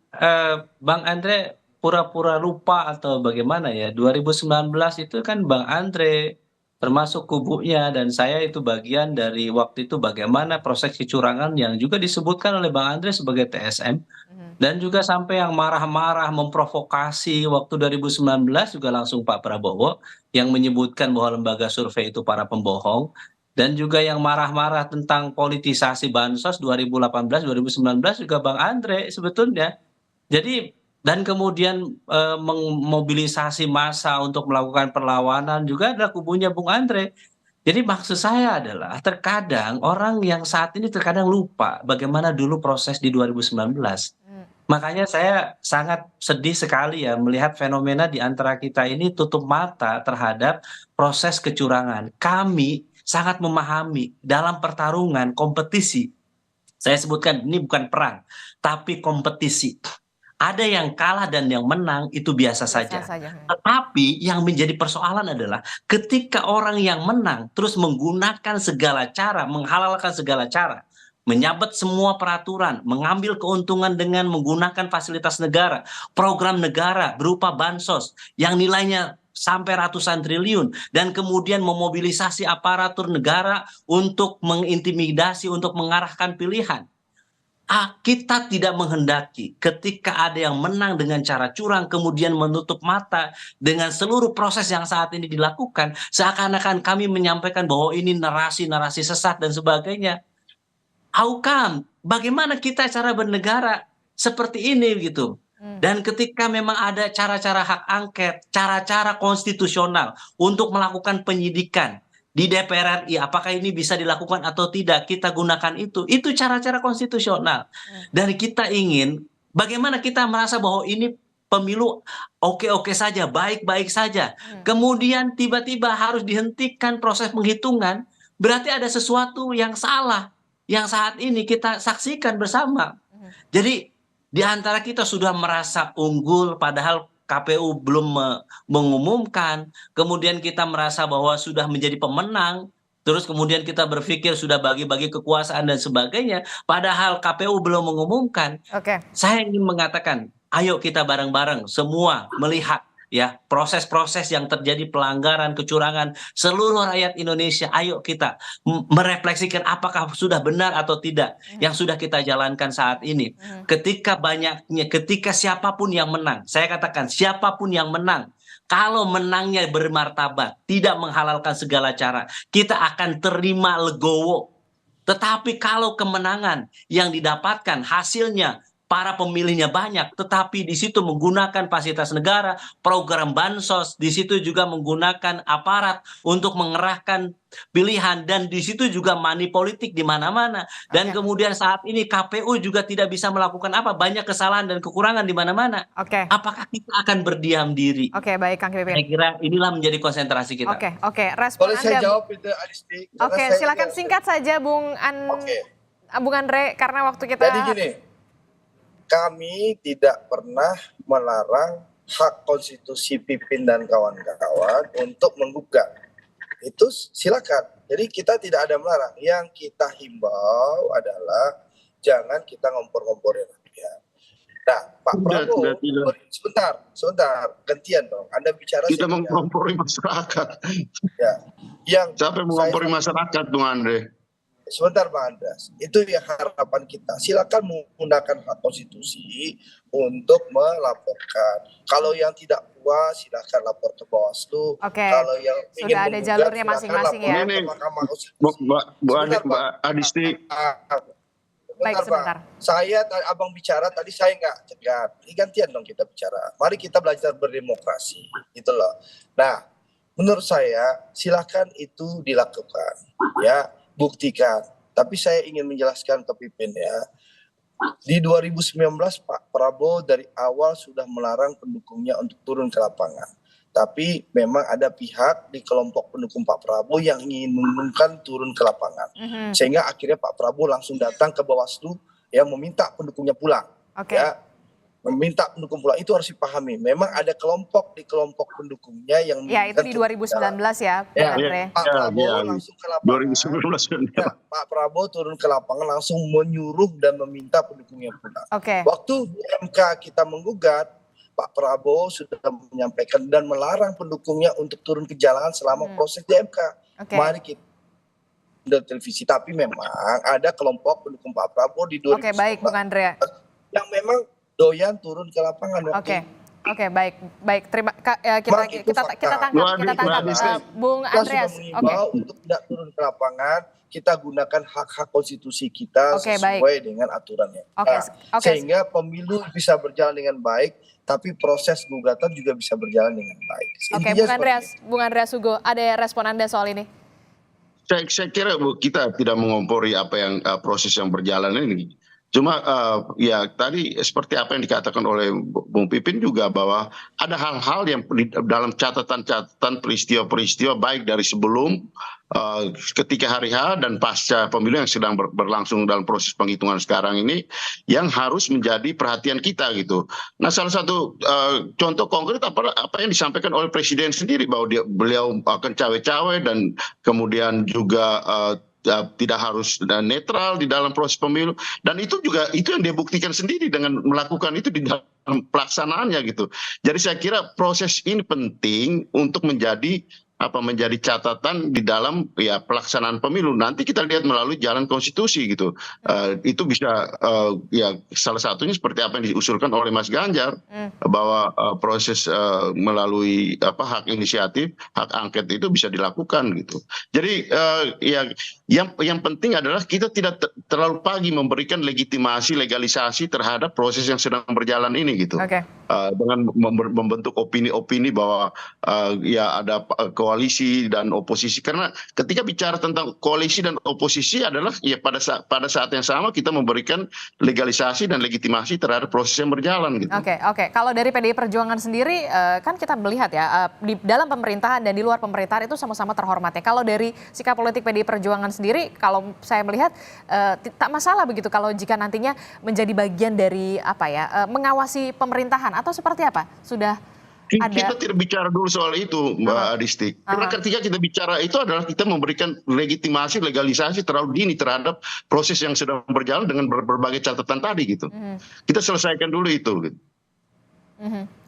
Bang Andre pura-pura lupa atau bagaimana ya. 2019 itu kan Bang Andre termasuk kubunya, dan saya itu bagian dari waktu itu bagaimana proses kecurangan yang juga disebutkan oleh Bang Andre sebagai TSM, dan juga sampai yang marah-marah memprovokasi waktu 2019 juga langsung Pak Prabowo yang menyebutkan bahwa lembaga survei itu para pembohong, dan juga yang marah-marah tentang politisasi bansos 2018 2019 juga Bang Andre sebetulnya. Jadi dan kemudian memobilisasi massa untuk melakukan perlawanan juga adalah kubunya Bung Andre. Jadi maksud saya adalah terkadang orang yang saat ini terkadang lupa bagaimana dulu proses di 2019. Makanya saya sangat sedih sekali ya melihat fenomena di antara kita ini tutup mata terhadap proses kecurangan. Kami sangat memahami dalam pertarungan kompetisi. Saya sebutkan ini bukan perang, tapi kompetisi. Ada yang kalah dan yang menang itu biasa saja. Tetapi yang menjadi persoalan adalah ketika orang yang menang terus menggunakan segala cara, menghalalkan segala cara, menyabet semua peraturan, mengambil keuntungan dengan menggunakan fasilitas negara, program negara berupa bansos yang nilainya sampai ratusan triliun, dan kemudian memobilisasi aparatur negara untuk mengintimidasi, untuk mengarahkan pilihan. Kita tidak menghendaki ketika ada yang menang dengan cara curang kemudian menutup mata dengan seluruh proses yang saat ini dilakukan, seakan-akan kami menyampaikan bahwa ini narasi-narasi sesat dan sebagainya. How come? Bagaimana kita cara bernegara seperti ini gitu? Dan ketika memang ada cara-cara hak angket, cara-cara konstitusional untuk melakukan penyidikan di DPR RI, apakah ini bisa dilakukan atau tidak, kita gunakan itu cara-cara konstitusional. Dan kita ingin bagaimana kita merasa bahwa ini pemilu oke-oke saja, baik-baik saja, kemudian tiba-tiba harus dihentikan proses penghitungan, berarti ada sesuatu yang salah yang saat ini kita saksikan bersama. Jadi di antara kita sudah merasa unggul padahal KPU belum mengumumkan, kemudian kita merasa bahwa sudah menjadi pemenang, terus kemudian kita berpikir sudah bagi-bagi kekuasaan dan sebagainya, padahal KPU belum mengumumkan. Saya ingin mengatakan, ayo kita bareng-bareng semua melihat ya proses-proses yang terjadi pelanggaran, kecurangan seluruh rakyat Indonesia. Ayo kita merefleksikan apakah sudah benar atau tidak yang sudah kita jalankan saat ini. Ketika siapapun yang menang, saya katakan siapapun yang menang, kalau menangnya bermartabat, tidak menghalalkan segala cara, kita akan terima legowo. Tetapi kalau kemenangan yang didapatkan hasilnya para pemilihnya banyak, tetapi di situ menggunakan fasilitas negara, program bansos, di situ juga menggunakan aparat untuk mengerahkan pilihan, dan di situ juga money politik di mana-mana. Dan kemudian saat ini KPU juga tidak bisa melakukan apa, banyak kesalahan dan kekurangan di mana-mana. Apakah kita akan berdiam diri? Baik Kang Pipin. Saya kira inilah menjadi konsentrasi kita. Respon Boleh Anda. saya jawab itu, Adisti? Silakan singkat saja Bung Andre, karena waktu kita. Jadi gini, kami tidak pernah melarang hak konstitusi Pipin dan kawan-kawan untuk menggugat. Itu silakan. Jadi kita tidak ada melarang. Yang kita himbau adalah jangan kita ngompor-ngomporin rakyat. Nah, Pak Prabowo, sebentar, gantian dong. Anda bicara. Kita mengkompori masyarakat. Ya, siapa yang mengompori masyarakat, Bung Andre? Sebentar Bang Andreas, itu yang harapan kita. Silakan menggunakan hak konstitusi untuk melaporkan. Kalau yang tidak puas, silakan lapor ke Bawaslu. Kalau yang ingin sudah ada jalurnya masing-masing ya. Mbak Adisti. Sebentar. Saya, abang bicara tadi saya nggak cegat. Ini gantian dong kita bicara. Mari kita belajar berdemokrasi, gitu loh. Nah, menurut saya silakan itu dilakukan, ya. Buktikan. Tapi saya ingin menjelaskan ke Pipin ya. Di 2019 Pak Prabowo dari awal sudah melarang pendukungnya untuk turun ke lapangan. Tapi memang ada pihak di kelompok pendukung Pak Prabowo yang ingin mengumumkan turun ke lapangan. Sehingga akhirnya Pak Prabowo langsung datang ke Bawaslu yang meminta pendukungnya pulang. Ya. Meminta pendukung pulang, itu harus dipahami. Memang ada kelompok di kelompok pendukungnya yang itu di 2019 ya, Pak Andre. Pak Prabowo langsung ke lapangan. Pak Prabowo turun ke lapangan langsung menyuruh dan meminta pendukungnya pulang. Waktu MK kita menggugat, Pak Prabowo sudah menyampaikan dan melarang pendukungnya untuk turun ke jalan selama proses di MK. Mari kita dari televisi, tapi memang ada kelompok pendukung Pak Prabowo di 2019 Oke, baik Bung Andre. yang memang doyan turun ke lapangan. Oke, baik. Kita tangkap Bung Andreas. Untuk tidak turun ke lapangan, kita gunakan hak-hak konstitusi kita sesuai dengan aturannya. Sehingga pemilu bisa berjalan dengan baik, tapi proses gugatan juga bisa berjalan dengan baik. Bung Andreas Hugo, ada respon Anda soal ini? Saya kira kita tidak mengompori apa yang proses yang berjalan ini. Cuma ya tadi seperti apa yang dikatakan oleh Bung Pipin juga, bahwa ada hal-hal yang dalam catatan peristiwa-peristiwa baik dari sebelum, ketika hari H dan pasca pemilu yang sedang berlangsung dalam proses penghitungan sekarang ini, yang harus menjadi perhatian kita gitu. Nah, salah satu contoh konkret apa yang disampaikan oleh Presiden sendiri, bahwa beliau akan cawe-cawe dan kemudian juga tidak harus netral di dalam proses pemilu, dan itu yang dia buktikan sendiri dengan melakukan itu di dalam pelaksanaannya gitu. Jadi saya kira proses ini penting untuk menjadi catatan di dalam pelaksanaan pemilu. Nanti kita lihat melalui jalan konstitusi gitu. Itu bisa salah satunya seperti apa yang diusulkan oleh Mas Ganjar, bahwa proses melalui hak inisiatif, hak angket itu bisa dilakukan gitu. Jadi yang penting adalah kita tidak terlalu pagi memberikan legitimasi, legalisasi terhadap proses yang sedang berjalan ini gitu. Dengan membentuk opini-opini bahwa ada koalisi dan oposisi, karena ketika bicara tentang koalisi dan oposisi adalah pada saat yang sama kita memberikan legalisasi dan legitimasi terhadap proses yang berjalan gitu. Oke. Kalau dari PDI Perjuangan sendiri kan kita melihat ya, di dalam pemerintahan dan di luar pemerintahan itu sama-sama terhormat ya. Kalau dari sikap politik PDI Perjuangan sendiri, kalau saya melihat tak masalah begitu kalau jika nantinya menjadi bagian dari mengawasi pemerintahan, atau seperti apa? Sudah kita tidak bicara dulu soal itu, Mbak Adisti. Karena ketika kita bicara itu adalah kita memberikan legitimasi, legalisasi terlalu dini terhadap proses yang sedang berjalan dengan berbagai catatan tadi gitu. Kita selesaikan dulu itu. Gitu.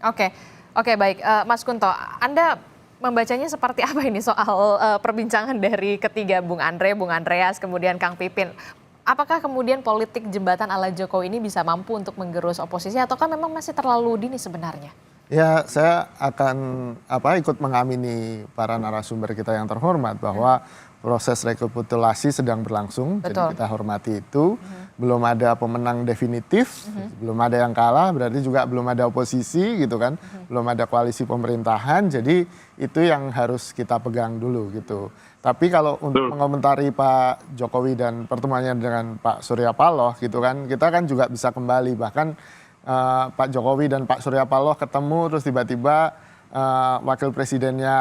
Oke, baik. Mas Kunto, Anda membacanya seperti apa ini soal perbincangan dari ketiga Bung Andre, Bung Andreas, kemudian Kang Pipin? Apakah kemudian politik jembatan ala Jokowi ini bisa mampu untuk menggerus oposisi, ataukah memang masih terlalu dini sebenarnya? Ya, saya akan ikut mengamini para narasumber kita yang terhormat bahwa proses rekapitulasi sedang berlangsung, jadi kita hormati itu. Belum ada pemenang definitif, belum ada yang kalah, berarti juga belum ada oposisi gitu kan, belum ada koalisi pemerintahan, jadi itu yang harus kita pegang dulu gitu. Tapi kalau untuk mengomentari Pak Jokowi dan pertemuannya dengan Pak Surya Paloh gitu kan, kita kan juga bisa kembali, bahkan Pak Jokowi dan Pak Surya Paloh ketemu terus tiba-tiba wakil presidennya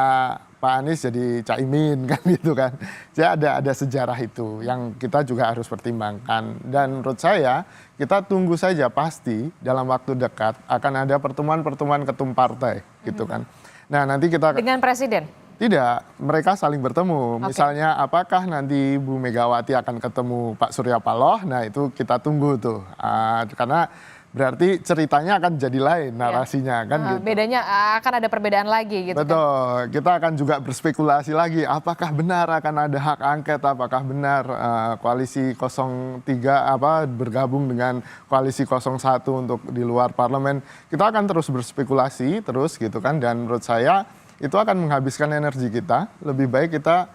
Pak Anies jadi Caimin kan gitu kan. Jadi ada sejarah itu yang kita juga harus pertimbangkan. Dan menurut saya kita tunggu saja, pasti dalam waktu dekat akan ada pertemuan-pertemuan ketum partai gitu kan. Nah, nanti kita dengan presiden? Tidak, mereka saling bertemu. Misalnya apakah nanti Bu Megawati akan ketemu Pak Surya Paloh, nah itu kita tunggu tuh. Karena berarti ceritanya akan jadi lain narasinya kan gitu. Bedanya akan ada perbedaan lagi gitu. Betul, kita akan juga berspekulasi lagi apakah benar akan ada hak angket, apakah benar koalisi 03 bergabung dengan koalisi 01 untuk di luar parlemen. Kita akan terus berspekulasi terus gitu kan, dan menurut saya itu akan menghabiskan energi kita. Lebih baik kita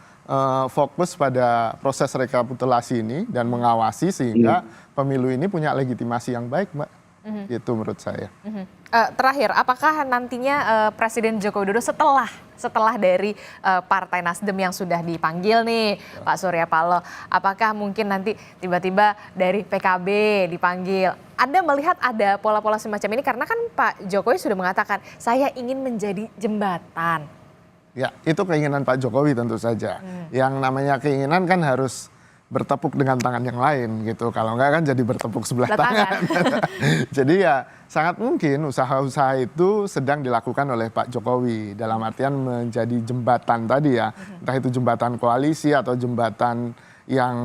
fokus pada proses rekapitulasi ini dan mengawasi sehingga pemilu ini punya legitimasi yang baik, Mbak. Itu menurut saya. Terakhir, apakah nantinya Presiden Joko Widodo setelah dari Partai Nasdem yang sudah dipanggil nih Pak Surya Paloh, apakah mungkin nanti tiba-tiba dari PKB dipanggil? Anda melihat ada pola-pola semacam ini karena kan Pak Jokowi sudah mengatakan saya ingin menjadi jembatan. Ya, itu keinginan Pak Jokowi tentu saja. Yang namanya keinginan kan harus bertepuk dengan tangan yang lain gitu. Kalau enggak kan jadi bertepuk sebelah tangan. Jadi ya sangat mungkin usaha-usaha itu sedang dilakukan oleh Pak Jokowi dalam artian menjadi jembatan tadi ya. Entah itu jembatan koalisi atau jembatan yang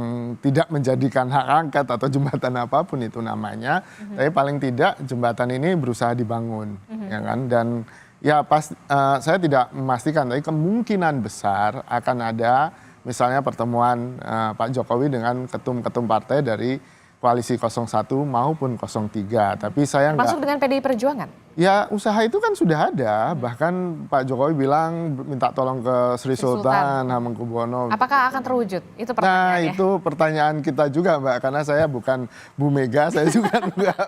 tidak menjadikan hak angket atau jembatan apapun itu namanya, tapi paling tidak jembatan ini berusaha dibangun, ya kan? Dan ya saya tidak memastikan, tapi kemungkinan besar akan ada misalnya pertemuan Pak Jokowi dengan ketum-ketum partai dari koalisi 01 maupun 03. Tapi saya Masuk dengan PDI Perjuangan? Ya usaha itu kan sudah ada, bahkan Pak Jokowi bilang minta tolong ke Sri Sultan Hamengkubuwono. Apakah akan terwujud? Itu pertanyaannya. Nah itu pertanyaan kita juga Mbak, karena saya bukan Bu Mega, saya juga enggak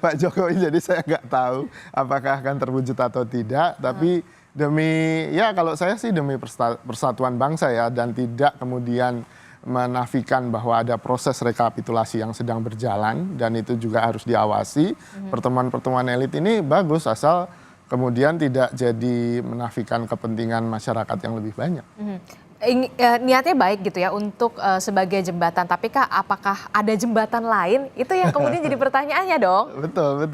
Pak Jokowi, jadi saya nggak tahu apakah akan terwujud atau tidak. Tapi demi, ya kalau saya sih demi persatuan bangsa ya, dan tidak kemudian menafikan bahwa ada proses rekapitulasi yang sedang berjalan dan itu juga harus diawasi. Pertemuan-pertemuan elit ini bagus asal kemudian tidak jadi menafikan kepentingan masyarakat yang lebih banyak. Niatnya baik gitu ya untuk sebagai jembatan, tapi Kak, apakah ada jembatan lain? Itu yang kemudian jadi pertanyaannya dong. Betul.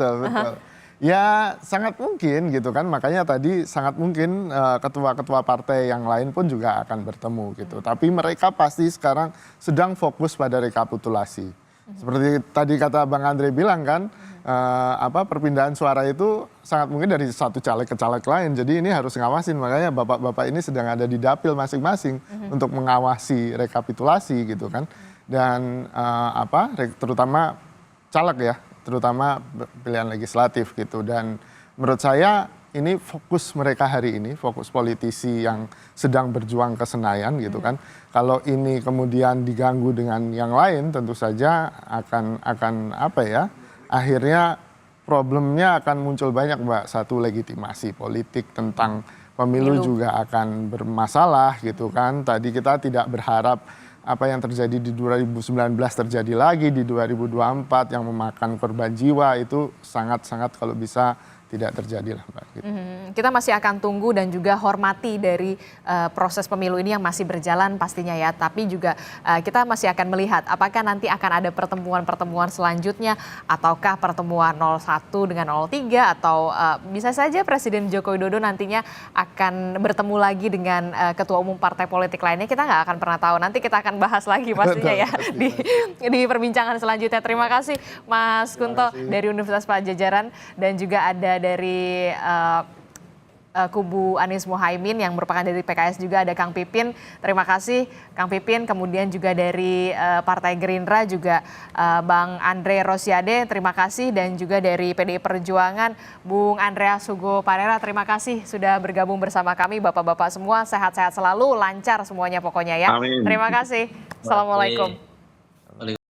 Ya sangat mungkin gitu kan, makanya tadi sangat mungkin ketua-ketua partai yang lain pun juga akan bertemu gitu. Tapi mereka pasti sekarang sedang fokus pada rekapitulasi. Seperti tadi kata Bang Andre bilang kan, perpindahan suara itu sangat mungkin dari satu caleg ke caleg lain. Jadi ini harus ngawasin, makanya bapak-bapak ini sedang ada di dapil masing-masing untuk mengawasi rekapitulasi gitu kan. Dan terutama caleg ya, terutama pilihan legislatif gitu. Dan menurut saya ini fokus mereka hari ini, fokus politisi yang sedang berjuang ke Senayan gitu kan. Kalau ini kemudian diganggu dengan yang lain, tentu saja akan akhirnya problemnya akan muncul banyak Mbak. Satu, legitimasi politik tentang pemilu juga akan bermasalah gitu kan. Tadi kita tidak berharap apa yang terjadi di 2019 terjadi lagi di 2024 yang memakan korban jiwa, itu sangat-sangat kalau bisa tidak terjadi lah Mbak. Gitu. Kita masih akan tunggu dan juga hormati dari proses pemilu ini yang masih berjalan pastinya ya. Tapi juga kita masih akan melihat apakah nanti akan ada pertemuan-pertemuan selanjutnya, ataukah pertemuan 01 dengan 03, atau bisa saja Presiden Joko Widodo nantinya akan bertemu lagi dengan ketua umum partai politik lainnya. Kita nggak akan pernah tahu. Nanti kita akan bahas lagi pastinya ya di perbincangan selanjutnya. Terima kasih Mas Kunto dari Universitas Padjadjaran, dan juga ada dari kubu Anies Muhaimin yang merupakan dari PKS juga ada Kang Pipin. Terima kasih Kang Pipin. Kemudian juga dari Partai Gerindra juga Bang Andre Rosiade, terima kasih. Dan juga dari PDI Perjuangan Bung Andreas Hugo Parera, terima kasih sudah bergabung bersama kami. Bapak-bapak semua sehat-sehat selalu, lancar semuanya pokoknya ya. Amin. Terima kasih. Assalamualaikum.